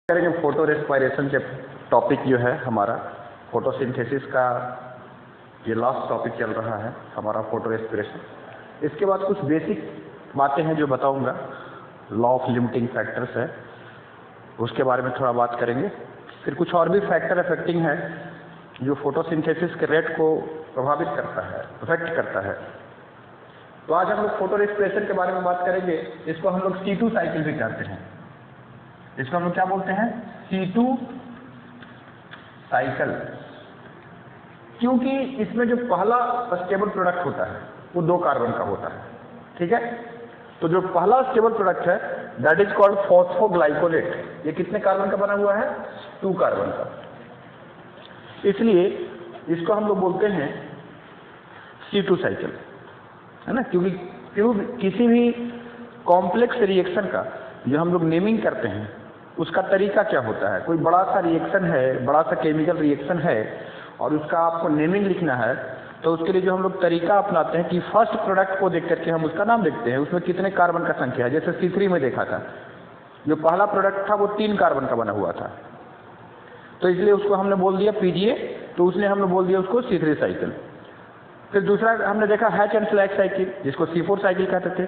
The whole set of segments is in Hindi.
करेंगे फोटो रेस्पिरेशन के टॉपिक जो है हमारा फोटोसिंथेसिस का ये लास्ट टॉपिक चल रहा है हमारा फोटो रेस्पिरेशन। इसके बाद कुछ बेसिक बातें हैं जो बताऊंगा, लॉ ऑफ लिमिटिंग फैक्टर्स है उसके बारे में थोड़ा बात करेंगे। फिर कुछ और भी फैक्टर अफेक्टिंग है जो फोटोसिंथेसिस के रेट को प्रभावित करता है, अफेक्ट करता है। तो आज हम लोग फोटो रेस्पिरेशन के बारे में बात करेंगे। इसको हम लोग C2 साइकिल भी कहते हैं। इसको हम लोग क्या बोलते हैं? C2 cycle. क्योंकि इसमें जो पहला स्टेबल प्रोडक्ट होता है वो 2 कार्बन का होता है, ठीक है। तो जो पहला स्टेबल प्रोडक्ट है दैट इज कॉल्ड फॉस्फोग्लाइकोलेट। ये कितने कार्बन का बना हुआ है? 2 कार्बन का। इसलिए इसको हम लोग बोलते हैं C2 साइकिल, है ना। क्योंकि किसी भी कॉम्प्लेक्स रिएक्शन का जो हम लोग नेमिंग करते हैं उसका तरीका क्या होता है। कोई बड़ा सा रिएक्शन है, बड़ा सा केमिकल रिएक्शन है और उसका आपको नेमिंग लिखना है, तो उसके लिए जो हम लोग तरीका अपनाते हैं कि फर्स्ट प्रोडक्ट को देख करके हम उसका नाम देखते हैं, उसमें कितने कार्बन का संख्या है। जैसे C3 में देखा था, जो पहला प्रोडक्ट था वो 3 कार्बन का बना हुआ था, तो इसलिए उसको हमने बोल दिया PGA, तो उसने हमने बोल दिया उसको C3 साइकिल। फिर दूसरा हमने देखा हैच एंड स्लैग साइकिल, जिसको C4 साइकिल कहते थे।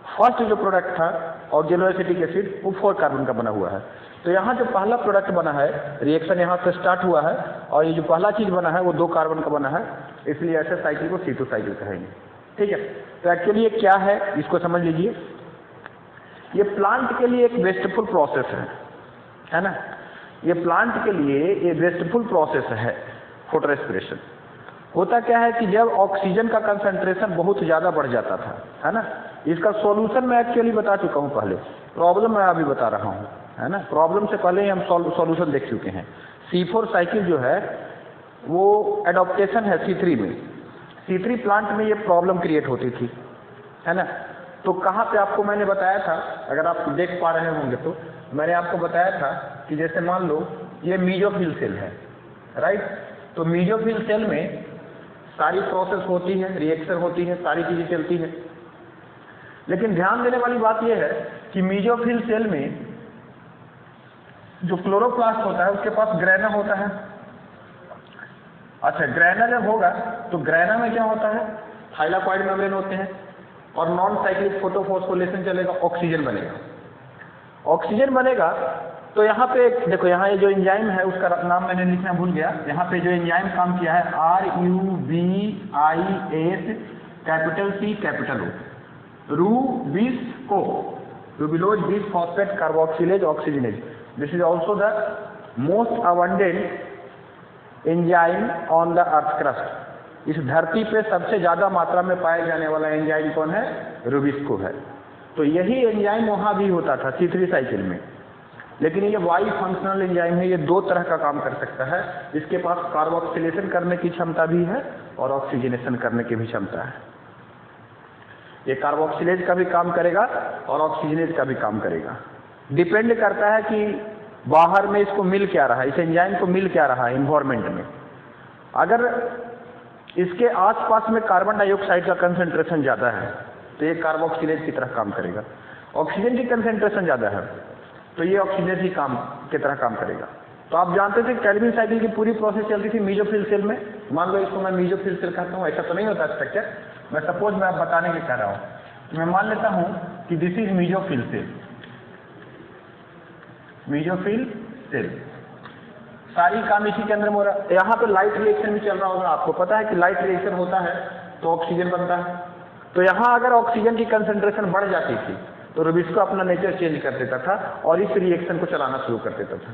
फर्स्ट जो प्रोडक्ट था ऑक्जेलोएसिटिक एसिड वो 4 कार्बन का बना हुआ है। तो यहाँ जो पहला प्रोडक्ट बना है, रिएक्शन यहाँ से स्टार्ट हुआ है और ये जो पहला चीज बना है वो 2 कार्बन का बना है, इसलिए ऐसे साइकिल को C2 साइकिल कहेंगे, ठीक है। तो एक्चुअली ये क्या है इसको समझ लीजिए। ये प्लांट के लिए एक वेस्टफुल प्रोसेस है ना। ये प्लांट के लिए ये वेस्टफुल प्रोसेस है फोटो रेस्पिरेशन। होता क्या है कि जब ऑक्सीजन का कंसंट्रेशन बहुत ज़्यादा बढ़ जाता था, है ना। इसका सॉल्यूशन मैं एक्चुअली बता चुका हूँ पहले, प्रॉब्लम मैं अभी बता रहा हूँ, है ना। प्रॉब्लम से पहले ही हम सॉल्यूशन देख चुके हैं। C4 साइकिल जो है वो एडॉप्टेशन है C3 में। C3 प्लांट में ये प्रॉब्लम क्रिएट होती थी, है ना। तो कहाँ पे आपको मैंने बताया था, अगर आप देख पा रहे होंगे तो मैंने आपको बताया था कि जैसे मान लो ये मीजोफिल सेल है, राइट। तो मीजोफिल सेल में सारी प्रोसेस होती है, रिएक्शन होती है, सारी चीजें चलती है। लेकिन ध्यान देने वाली बात यह है कि मीजोफिल सेल में जो क्लोरोप्लास्ट होता है उसके पास ग्रेना होता है। अच्छा, ग्रेना जब होगा तो ग्रेना में क्या होता है? थाइलाकॉइड मेम्ब्रेन होते हैं और नॉन साइक्लिक फोटोफॉस्फोरिलेशन चलेगा, ऑक्सीजन बनेगा। ऑक्सीजन बनेगा तो यहाँ पे देखो, यहाँ ये जो एंजाइम है उसका नाम मैंने लिखना भूल गया। यहाँ पे जो एंजाइम काम किया है RUBIS capital C capital O, rubisco, ribulose bis phosphate carboxylase oxygenase. This is also the most abundant enzyme on the earth crust. इस धरती पे सबसे ज्यादा मात्रा में पाया जाने वाला एंजाइम कौन है? रूबिस्को है। तो यही एंजाइम वहां भी होता था C3 साइकिल में, लेकिन ये वाई फंक्शनल एंजाइम है। ये 2 तरह का काम कर सकता है। इसके पास कार्बोक्सिलेशन करने की क्षमता भी है और ऑक्सीजनेशन करने की भी क्षमता है। ये कार्बोक्सिलेज का भी काम करेगा और ऑक्सीजनेज का भी काम करेगा। डिपेंड करता है कि बाहर में इसको मिल क्या रहा है, इस एंजाइम को मिल क्या रहा है इन्वायरमेंट में। अगर इसके आसपास में कार्बन डाइऑक्साइड का कंसेंट्रेशन ज्यादा है तो ये कार्बोक्सिलेज की तरह काम करेगा। ऑक्सीजन की कंसेंट्रेशन ज्यादा है तो ये ऑक्सीजन ही काम की तरह काम करेगा। तो आप जानते थे कैल्विन साइकिल की पूरी प्रोसेस चलती थी मीजोफिल सेल में। मान लो इसको मैं मीजोफिल सेल कहता हूँ, ऐसा तो नहीं होता स्ट्रक्चर। मैं सपोज मैं आप बताने के कह रहा हूँ, मैं मान लेता हूँ कि this is mesophyll cell. Mesophyll cell सारी काम इसी के अंदर में हो रहा है। यहाँ पे लाइट रिएक्शन भी चल रहा होगा। आपको पता है कि लाइट रिएक्शन होता है तो ऑक्सीजन बनता है। तो यहाँ अगर ऑक्सीजन की कंसेंट्रेशन बढ़ जाती थी तो रूबिस्को अपना नेचर चेंज कर देता था और इस रिएक्शन को चलाना शुरू कर देता था।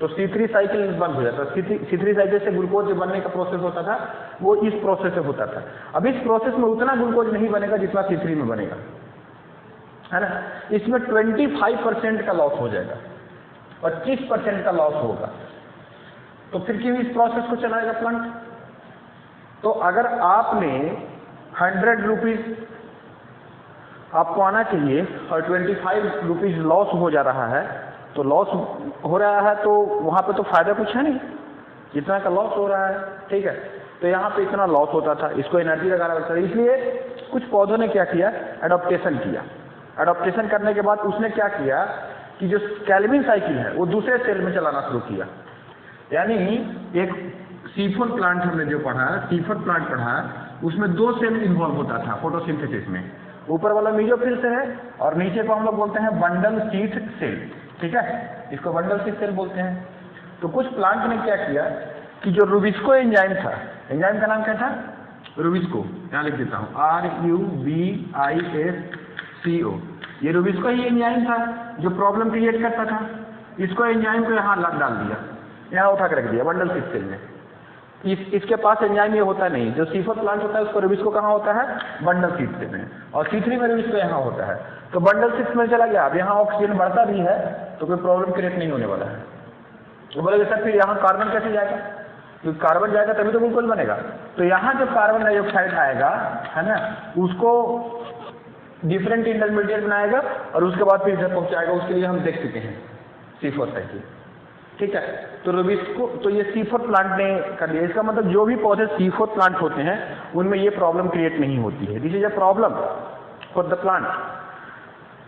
तो C3 साइकिल बंद हो जाता। C3 साइकिल से ग्लूकोज जो बनने का प्रोसेस होता था वो इस प्रोसेस से होता था। अब इस प्रोसेस में उतना ग्लूकोज नहीं बनेगा जितना C3 में बनेगा, है ना। इसमें 25% का लॉस हो जाएगा, 25% का लॉस होगा। तो फिर क्यों इस प्रोसेस को चलाएगा प्लांट? तो अगर आपने 100 रुपीज आपको आना चाहिए और 25 रुपीज लॉस हो जा रहा है, तो लॉस हो रहा है तो वहां पे तो फायदा कुछ है नहीं, जितना का लॉस हो रहा है, ठीक है। तो यहाँ पे इतना लॉस होता था, इसको एनर्जी लगाना पड़ता था। इसलिए कुछ पौधों ने क्या किया? एडॉप्टेशन किया। एडॉप्टेशन करने के बाद उसने क्या किया कि जो कैल्विन साइकिल है वो दूसरे सेल में चलाना शुरू किया। यानी एक C4 प्लांट हमने जो पढ़ा, C4 प्लांट पढ़ा, उसमें 2 सेल इन्वॉल्व होता था फोटोसिंथेसिस में। ऊपर वाला मेसोफिल से है और नीचे को हम लोग बोलते हैं बंडल शीथ सेल, ठीक है, इसको बंडल शीथ सेल बोलते हैं। तो कुछ प्लांट ने क्या किया कि जो रुबिस्को एंजाइम था, एंजाइम का नाम क्या था? रुबिस्को, यहाँ लिख देता हूँ RUBISCO। ये रुबिस्को ही एंजाइम था जो प्रॉब्लम क्रिएट करता था। इसको एंजाइम को यहाँ डाल दिया, यहाँ उठा के रख दिया बंडल शीथ सेल में। इसके पास एंजाइम ये होता नहीं। जो C4 प्लांट होता है उसको रुबिस्को कहाँ होता है? बंडल शीथ सेल में, और C3 में रुबिस्को यहाँ होता है। तो बंडल शीथ में चला गया, अब यहाँ ऑक्सीजन बढ़ता भी है तो कोई प्रॉब्लम क्रिएट नहीं होने वाला है। तो बोले सर फिर यहाँ कार्बन कैसे जाएगा? क्योंकि कार्बन जाएगा तभी तो ग्लूकोज बनेगा। तो यहाँ जो कार्बन डाइऑक्साइड आएगा, है ना, उसको डिफरेंट इंटरमीडिएट बनाएगा और उसके बाद फिर इधर पहुँचाएगा। उसके लिए हम देख चुके हैं C4 साइकिल, ठीक है। तो रुबिस्को, तो ये C4 प्लांट ने कर लिया। इसका मतलब जो भी पौधे C4 प्लांट होते हैं उनमें ये प्रॉब्लम क्रिएट नहीं होती है। This is a problem for the plant.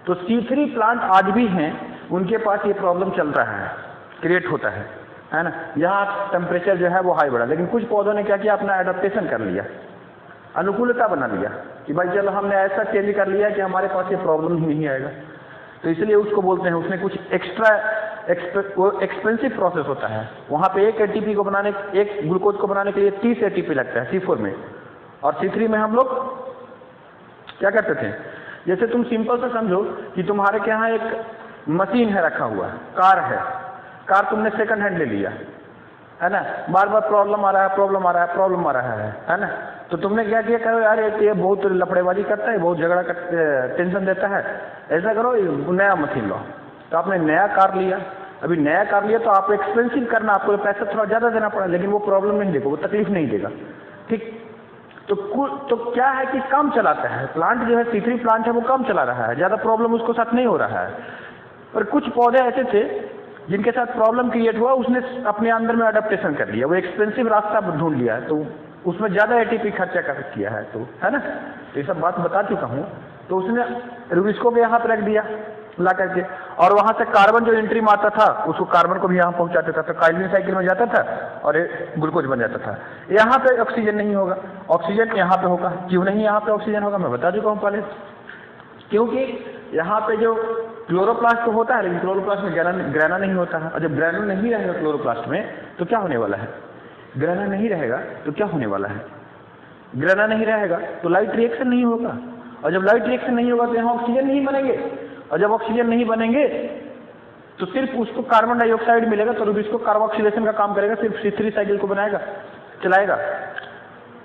तो C3 प्लांट आज भी हैं, उनके पास ये प्रॉब्लम चल रहा है, क्रिएट होता है ना। यहाँ टेम्परेचर जो है वो हाई बढ़ा, लेकिन कुछ पौधों ने क्या किया, अपना एडाप्टेशन कर लिया, अनुकूलता बना लिया कि भाई चलो हमने ऐसा चेंज कर लिया कि हमारे पास ये प्रॉब्लम ही नहीं आएगा। तो इसलिए उसको बोलते हैं, उसने कुछ वो एक्सपेंसिव प्रोसेस होता है। वहाँ पे एक ATP को बनाने, एक ग्लूकोज को बनाने के लिए 30 ATP लगता है C4 में, और C3 में हम लोग क्या करते थे, जैसे तुम सिंपल से समझो कि तुम्हारे के यहाँ एक मशीन है रखा हुआ, कार है, कार तुमने सेकंड हैंड ले लिया, है ना, बार बार प्रॉब्लम आ रहा है, प्रॉब्लम आ रहा है, प्रॉब्लम आ रहा है ना। तो तुमने क्या किया, कहो यार ये बहुत लफड़ेबाजी करता है, बहुत झगड़ा टेंशन देता है, ऐसा करो नया मशीन लो। तो आपने नया कार लिया, अभी नया कार लिया तो आप एक्सपेंसिव करना, आपको पैसा थोड़ा ज़्यादा देना पड़ा, लेकिन वो प्रॉब्लम नहीं देगा, वो तकलीफ नहीं देगा, ठीक। तो क्या है कि कम चलाता है प्लांट, जो है C3 प्लांट है वो कम चला रहा है, ज़्यादा प्रॉब्लम उसको साथ नहीं हो रहा है। और कुछ पौधे ऐसे थे जिनके साथ प्रॉब्लम क्रिएट हुआ, उसने अपने अंदर में अडेप्टेशन कर लिया, वो एक्सपेंसिव रास्ता ढूंढ लिया है, तो उसमें ज़्यादा ATP खर्चा किया है, तो है ना। तो ये सब बात बता चुका हूँ। तो उसने रुबिस्को को यहाँ पर रख दिया ला करके, और वहाँ से कार्बन जो एंट्री में आता था उसको कार्बन को भी यहाँ पहुँचा देता था, कैल्विन साइकिल में जाता था और ग्लूकोज बन जाता था। यहाँ पे ऑक्सीजन नहीं होगा, ऑक्सीजन यहाँ पे होगा। क्यों नहीं यहाँ पे ऑक्सीजन होगा, मैं बता चुका हूँ पहले। क्योंकि यहाँ पे जो क्लोरोप्लास्ट तो होता है, लेकिन क्लोरोप्लास्ट में ग्रेना नहीं होता है, और जब ग्रेना नहीं रहेगा क्लोरोप्लास्ट में तो क्या होने वाला है, ग्रेना नहीं रहेगा तो क्या होने वाला है, ग्रेना नहीं रहेगा तो लाइट रिएक्शन नहीं होगा, और जब लाइट रिएक्शन नहीं होगा तो यहाँ ऑक्सीजन नहीं बनेंगे, और जब ऑक्सीजन नहीं बनेंगे तो सिर्फ उसको कार्बन डाइऑक्साइड मिलेगा, तो रुबिस्को कार्बोक्सिलेशन का काम करेगा, सिर्फ C3 साइकिल को बनाएगा, चलाएगा।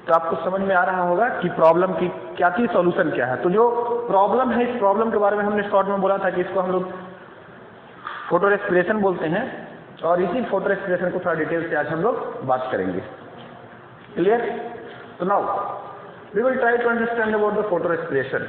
तो आपको समझ में आ रहा होगा कि प्रॉब्लम की क्या थी, सॉल्यूशन क्या है। तो जो प्रॉब्लम है, इस प्रॉब्लम के बारे में हमने शॉर्ट में बोला था कि इसको हम लोग फोटो रेस्पिरेशन बोलते हैं, और इसी फोटो रेस्पिरेशन को थोड़ा डिटेल से आज हम लोग बात करेंगे। क्लियर? तो now we will try to understand about the photorespiration.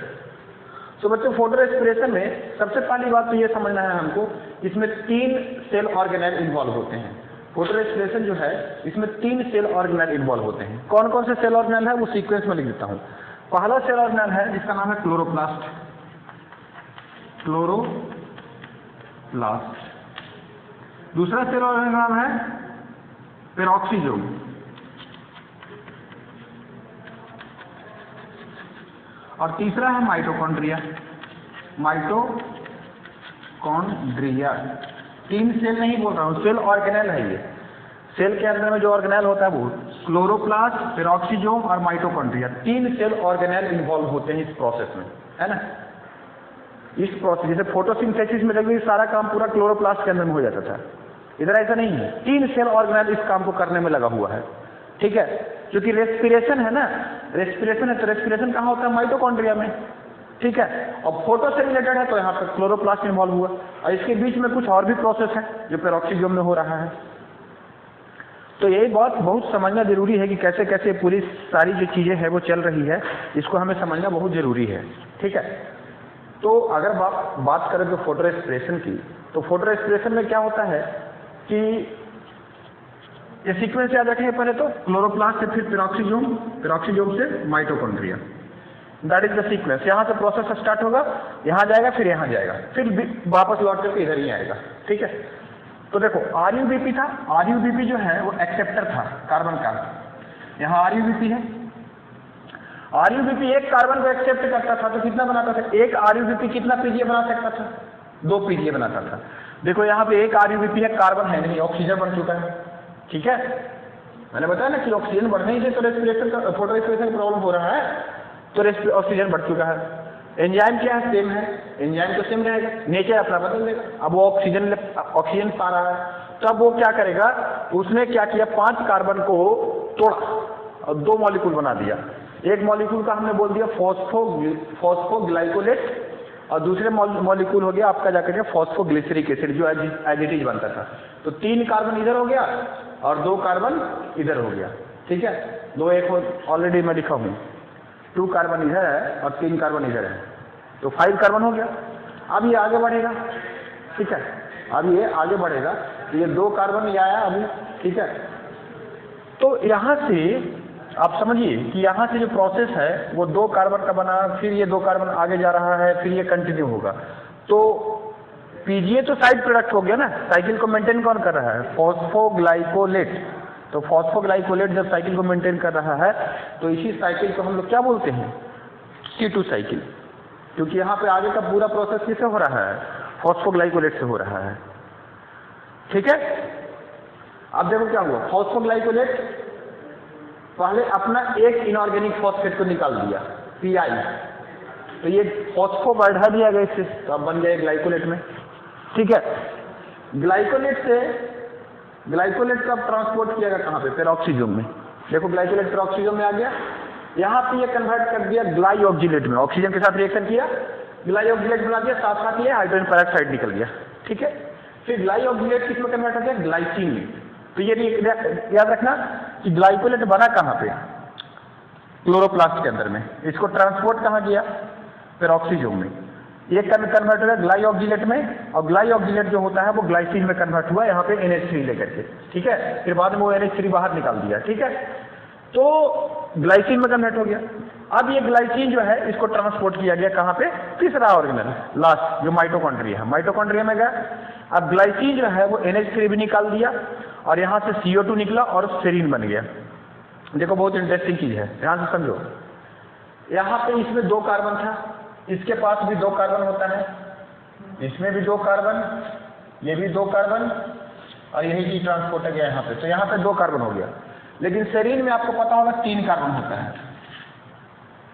तो बच्चों, फोटो रेस्पिरेशन में सबसे पहली बात तो ये समझना है हमको, इसमें 3 सेल ऑर्गेनेल इन्वॉल्व होते हैं। फोटो रेस्पिरेशन जो है इसमें 3 सेल ऑर्गेनेल इन्वॉल्व होते हैं। कौन कौन से सेल ऑर्गेनेल है वो सीक्वेंस में लिख देता हूँ। पहला सेल ऑर्गेनेल है जिसका नाम है क्लोरोप्लास्ट, क्लोरोप्लास्ट। दूसरा सेल ऑर्गेनेल नाम है पेरोक्सीजोम, और तीसरा है माइटोकॉन्ड्रिया, माइटोकॉन्ड्रिया। 3 सेल नहीं बोल रहा हूँ, सेल ऑर्गेनेल है ये। सेल के अंदर में जो ऑर्गेनेल होता है वो क्लोरोप्लास्ट, पेरोक्सीजोम और माइटोकॉन्ड्रिया, 3 सेल ऑर्गेनेल इन्वॉल्व होते हैं इस प्रोसेस में, है ना। इस प्रोसेस, जैसे फोटोसिंथेसिस में जब सारा काम पूरा क्लोरोप्लास्ट के अंदर में हो जाता था, इधर ऐसा नहीं है, 3 सेल ऑर्गेनेल इस काम को करने में लगा हुआ है, ठीक है। क्योंकि रेस्पिरेशन है ना, रेस्पिरेशन है तो रेस्पिरेशन कहाँ होता है, माइटोकॉन्ड्रिया में, ठीक है। और फोटो से रिलेटेड है तो यहाँ पर क्लोरोप्लास्ट इन्वॉल्व हुआ, और इसके बीच में कुछ और भी प्रोसेस है जो पेरोक्सीजोम में हो रहा है। तो यही बात बहुत समझना जरूरी है कि कैसे कैसे पूरी सारी जो चीजें हैं वो चल रही है, इसको हमें समझना बहुत जरूरी है, ठीक है। तो अगर बात करें तो फोटो रेस्पिरेशन की, तो फोटो रेस्पिरेशन में क्या होता है कि ये सीक्वेंस याद रखेंगे पहले तो, क्लोरोप्लास्ट से फिर पेरोक्सीजोम, पेरोक्सीजोम से mitochondria. That is the sequence. यहाँ से प्रोसेस स्टार्ट होगा, यहाँ जाएगा, फिर यहाँ जाएगा, फिर वापस लौट करके इधर ही आएगा। ठीक है, तो देखो RUBP था, RUBP जो है वो एक्सेप्टर था कार्बन का, यहाँ RUBP है। RUBP एक कार्बन को एक्सेप्ट करता था तो कितना बनाता था, एक RUBP कितना पीजीए बना सकता था, 2 पीजीए बनाता था। देखो यहाँ पे एक RUBP है, कार्बन है नहीं, ऑक्सीजन बन चुका है। ठीक है, मैंने बताया ना कि ऑक्सीजन बढ़ने ही से तो रेस्पिरेशन का, फोटो रेस्पिरेशन का प्रॉब्लम हो रहा है, तो ऑक्सीजन बढ़ चुका है। एंजाइम क्या है, सेम है, एंजाइम तो सेम रहेगा, नेचर अपना बदल देगा। अब वो ऑक्सीजन पा रहा है, तो अब वो क्या करेगा, उसने क्या किया, 5 कार्बन को तोड़ा और 2 मॉलिक्यूल बना दिया। एक मॉलिक्यूल का हमने बोल दिया फॉस्फोग्लाइकोलेट, और दूसरे मॉलिक्यूल हो गया आपका जाकर के फॉस्फोग्लिसरिक एसिड जो एजिटिज बनता था। तो 3 कार्बन इधर हो गया और 2 कार्बन इधर हो गया। ठीक है, 2 एक ऑलरेडी मैं लिखा हूँ, 2 कार्बन इधर है और 3 कार्बन इधर है, तो 5 कार्बन हो गया। अब ये आगे बढ़ेगा। ठीक है, अब ये आगे बढ़ेगा, ये 2 कार्बन ये आया अभी। ठीक है, तो यहाँ से आप समझिए कि यहाँ से जो प्रोसेस है वो 2 कार्बन का बना, फिर ये 2 कार्बन आगे जा रहा है, फिर ये कंटिन्यू होगा। तो पीजीए तो साइड प्रोडक्ट हो गया ना, साइकिल को मेंटेन कौन कर रहा है, फॉस्फोग्लाइकोलेट। तो फॉस्फोग्लाइकोलेट जब साइकिल को मेंटेन कर रहा है तो इसी साइकिल को हम लोग क्या बोलते हैं, C2 साइकिल, क्योंकि यहाँ पे आगे का पूरा प्रोसेस किससे हो रहा है, फॉस्फोग्लाइकोलेट से हो रहा है। ठीक है, अब देखो क्या हुआ, फॉस्फोग्लाइकोलेट पहले अपना एक इनऑर्गेनिक फॉस्फेट को निकाल दिया, PI, तो ये फॉस्फो बढ़ा दिया गया इससे, तो अब बन गया ग्लाइकोलेट में। ठीक है, ग्लाइकोलेट का ट्रांसपोर्ट किया गया कहाँ पे, पेरोक्सिसोम में। देखो ग्लाइकोलेट पेरोक्सिसोम में आ गया, यहाँ पे ये कन्वर्ट कर दिया ग्लाइऑक्जिलेट में, ऑक्सीजन के साथ रिएक्शन किया, ग्लाइऑक्जिलेट बना दिया, साथ साथ ये हाइड्रोजन पेरोक्साइड निकल गया। ठीक है, फिर ग्लाइऑक्जिलेट किस में कन्वर्ट हो गया, ग्लाइसिन में। तो ये याद रखना कि ग्लाइकोलेट बना कहाँ पे, क्लोरोप्लास्ट के अंदर में, इसको ट्रांसपोर्ट कहाँ किया, पेरोक्सिसोम में। ये कन्वर्ट हुआ ग्लाइऑक्जिलेट में, और ग्लाइऑक्जिलेट जो होता है वो ग्लाइसिन में कन्वर्ट हुआ यहाँ पे NH3 लेकर के। ठीक है, फिर बाद में वो NH3 बाहर निकाल दिया। ठीक है, तो ग्लाइसिन में कन्वर्ट हो गया। अब ये ग्लाइसिन जो है इसको ट्रांसपोर्ट किया गया कहाँ पे, तीसरा ऑर्गेनल लास्ट जो माइटोकॉन्ड्रिया है, माइटोकॉन्ड्रिया में गया। अब ग्लाइसिन जो है वो NH3 भी निकाल दिया और यहाँ से CO2 निकला और सेरीन बन गया। देखो बहुत इंटरेस्टिंग चीज है, ध्यान से समझो। यहाँ पे इसमें 2 कार्बन था, इसके पास भी 2 कार्बन होता है, इसमें भी 2 कार्बन, ये भी 2 कार्बन, और यही चीज ट्रांसपोर्ट गया यहाँ पे, तो यहाँ पे 2 कार्बन हो गया। लेकिन सेरीन में आपको पता होगा 3 कार्बन होता है।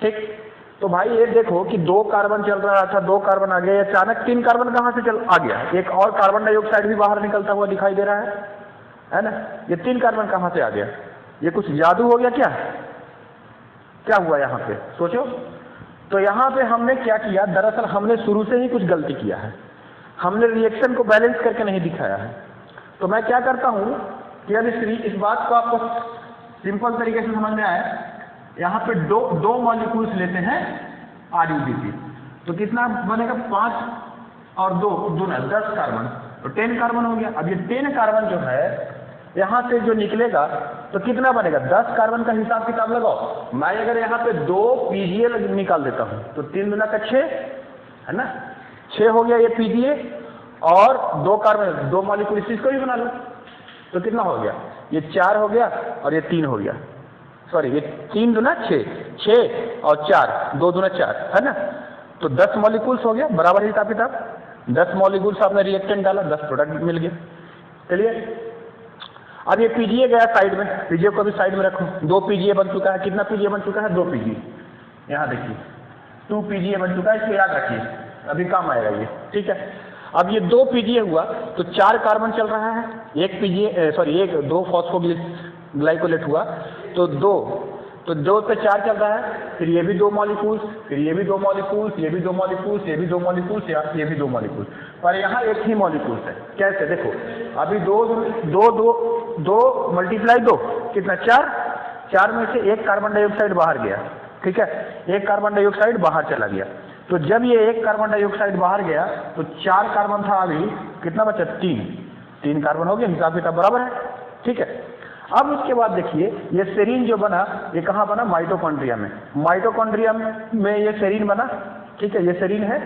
ठीक, तो भाई ये देखो कि 2 कार्बन चल रहा था, 2 कार्बन आ गया, अचानक 3 कार्बन कहाँ से आ गया, एक और कार्बन डाइऑक्साइड भी बाहर निकलता हुआ दिखाई दे रहा है ना। ये 3 कार्बन कहाँ से आ गया, ये कुछ जादू हो गया क्या, क्या हुआ यहाँ पे सोचो। तो यहाँ पे हमने क्या किया, दरअसल हमने शुरू से ही कुछ गलती किया है, हमने रिएक्शन को बैलेंस करके नहीं दिखाया है। तो मैं क्या करता हूँ कि अब इस बात को आपको सिंपल तरीके से समझ में आए, यहाँ पे दो मॉलिक्यूल्स लेते हैं RUBP, तो कितना बनेगा, 5 और 2 10 कार्बन, तो 10 कार्बन हो गया। अब ये 10 कार्बन जो है यहाँ से जो निकलेगा तो कितना बनेगा, 10 कार्बन का हिसाब किताब लगाओ। मैं अगर यहाँ पे 2 PGA निकाल देता हूँ तो 3 दूना का 6 है ना, 6 हो गया ये PGA, और 2 कार्बन 2 मॉलिक्यूल इस चीज को भी बना लो, तो कितना हो गया, ये 4 हो गया और ये 3 हो गया, सॉरी ये 3 दूना 6 और 4, 2 दूना 4 है ना, तो 10 मॉलिक्यूल्स हो गया, बराबर हिसाब किताब। 10 मॉलिक्यूल्स आपने रिएक्टेंट डाला, 10 प्रोडक्ट मिल गया। चलिए अब ये PGA गया साइड में, PGA को भी साइड में रखो, 2 PGA बन चुका है, कितना PGA बन चुका है, 2 PGA, यहाँ देखिए 2 PGA बन चुका है, इसको याद रखिए, अभी काम आएगा ये। ठीक है, अब ये 2 PGA हुआ तो 4 कार्बन चल रहा है, एक 2 फॉस्फोग्लाइकोलेट हुआ, तो 2 पे 4 चल रहा है, फिर ये भी 2 मॉलिक्यूल्स, फिर ये भी 2 मॉलिक्यूल्स, ये भी 2 मॉलिक्यूल्स, ये भी 2 मॉलिक्यूल्स, ये भी 2 मॉलिक्यूल्स, पर यहाँ एक ही मॉलिक्यूल्स है। कैसे, देखो अभी 2 मल्टीप्लाई 2 कितना, 4 में से 1 कार्बन डाइऑक्साइड बाहर गया। ठीक है, 1 कार्बन डाइऑक्साइड बाहर चला गया, तो जब ये 1 कार्बन डाइऑक्साइड बाहर गया तो 4 कार्बन था, अभी कितना बचा, 3 कार्बन हो गया, हिसाब किताब बराबर है। ठीक है, अब उसके बाद देखिए ये सेरीन जो बना ये कहाँ बना, माइटोकॉन्ड्रिया में। माइटोकॉन्ड्रिया में ये सेरीन बना, ठीक है, ये सेरीन है,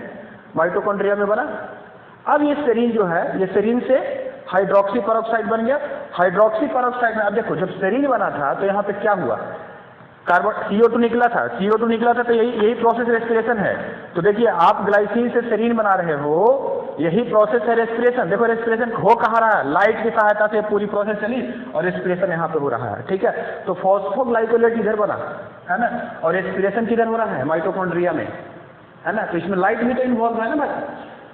माइटोकॉन्ड्रिया में बना। अब ये सेरीन जो है ये सेरीन से हाइड्रोक्सी पेरोक्साइड बन गया। हाइड्रोक्सी पेरोक्साइड में अब देखो जब सेरीन बना था तो यहाँ पे क्या हुआ, कार्बन CO2 निकला था, CO2 निकला था, तो यही प्रोसेस रेस्पिरेशन है। तो देखिए आप ग्लाइसिन से सेरीन बना रहे हो, यही प्रोसेस है रेस्पिरेशन। देखो रेस्पिरेशन हो कहाँ रहा है, लाइट की सहायता से पूरी प्रोसेस चली और रेस्पिरेशन यहाँ पे हो रहा है, ठीक है। तो फॉस्फोग्लाइकोलेट इधर बना है ना, और रेस्पिरेशन किधर हो रहा है, माइटोकॉन्ड्रिया में, है ना। तो इसमें लाइट भी तो इन्वॉल्व है ना भाई,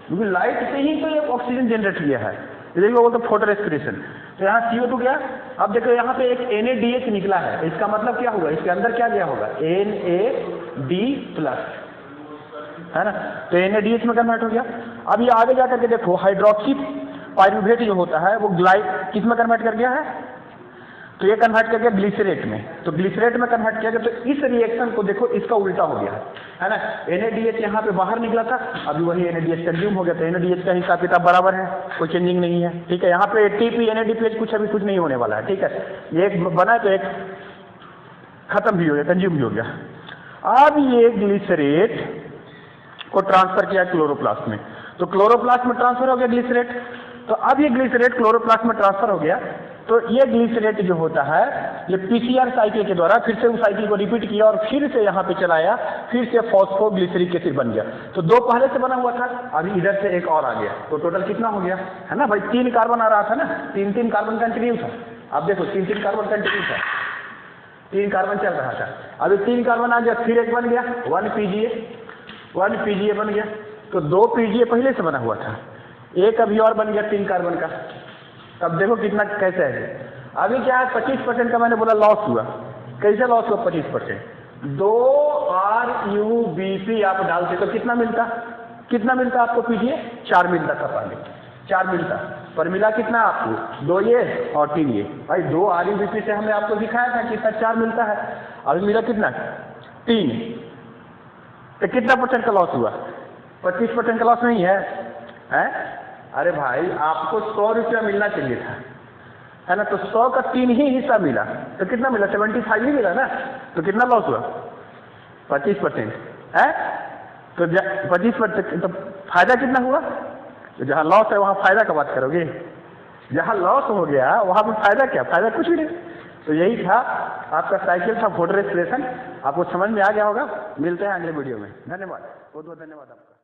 क्योंकि लाइट से ही तो ये ऑक्सीजन जनरेट किया है, देखिए बोलते फोटो रेस्पिरेशन। तो यहाँ CO2 गया। अब देखो यहाँ पे एक NaDH निकला है, इसका मतलब क्या होगा, इसके अंदर क्या गया होगा, NAD+, है ना। तो NaDH में कन्वर्ट हो गया। अब ये आगे जाकर के देखो हाइड्रोक्सी पाइरुवेट जो होता है वो किस में कन्वर्ट कर गया है, तो ये कन्वर्ट कर गया ग्लिसरेट में। तो ग्लिसरेट में कन्वर्ट किया गया, तो इस रिएक्शन को देखो इसका उल्टा हो गया है ना। NaDH यहाँ पे बाहर निकला था, अभी वही NaDH कंज्यूम हो गया। तो NaDH का हिसाब किताब बराबर है, कोई चेंजिंग नहीं है, ठीक है। यहाँ पे ATP NADPH कुछ नहीं होने वाला है, ठीक है। ये एक बना तो एक खत्म भी हो गया, कंज्यूम भी हो गया। अब ये ग्लिसरेट को ट्रांसफर किया क्लोरोप्लास्ट में, तो क्लोरोप्लास्ट में ट्रांसफर हो गया ग्लिसरेट। तो अब ये ग्लिसरेट क्लोरोप्लास्ट में ट्रांसफर हो गया, तो ये ग्लिसरेट जो होता है ये PCR साइकिल के द्वारा फिर से उस साइकिल को रिपीट किया और फिर से यहाँ पे चलाया, फिर से फॉस्फोग्लिसरिक एसिड बन गया। तो 2 पहले से बना हुआ था, अभी इधर से एक और आ गया, तो टोटल कितना हो गया, है ना भाई, 3 कार्बन आ रहा था ना, 3 कार्बन कंटिन्यू था। अब देखो 3 कार्बन कंटिन्यू था, 3 कार्बन चल रहा था, अभी 3 कार्बन आ गया, फिर एक बन गया 1 PGA बन गया। तो 2 PGA पहले से बना हुआ था, एक अभी और बन गया 3 कार्बन का। तब देखो कितना कैसे है। अभी क्या है 25% का मैंने बोला लॉस हुआ, कैसे लॉस हुआ 25%, 2 RUBP आप डालते तो कितना मिलता आपको PGA, 4 मिलता था पहले, 4 मिलता, पर मिला कितना आपको, 2 ये और 3 ये। भाई 2 RUBP से हमने आपको दिखाया था कितना 4 मिलता है, अभी मिला कितना 3, तो कितना % का लॉस हुआ, 25% का लॉस नहीं है। अरे भाई आपको 100 रुपया मिलना चाहिए था, है ना, तो 100 का 3 ही हिस्सा मिला, तो कितना मिला 75 ही मिला ना, तो कितना लॉस हुआ 25% है। तो 25%, तो फायदा कितना हुआ, तो जहाँ लॉस है वहाँ फायदा का बात करोगे, जहाँ लॉस हो गया वहाँ पर फायदा क्या, फायदा कुछ भी नहीं। तो यही था आपका साइकिल था फोटो रेस्पिरेशन, आपको समझ में आ गया होगा। मिलते हैं अगले वीडियो में, धन्यवाद, बहुत बहुत धन्यवाद आपका।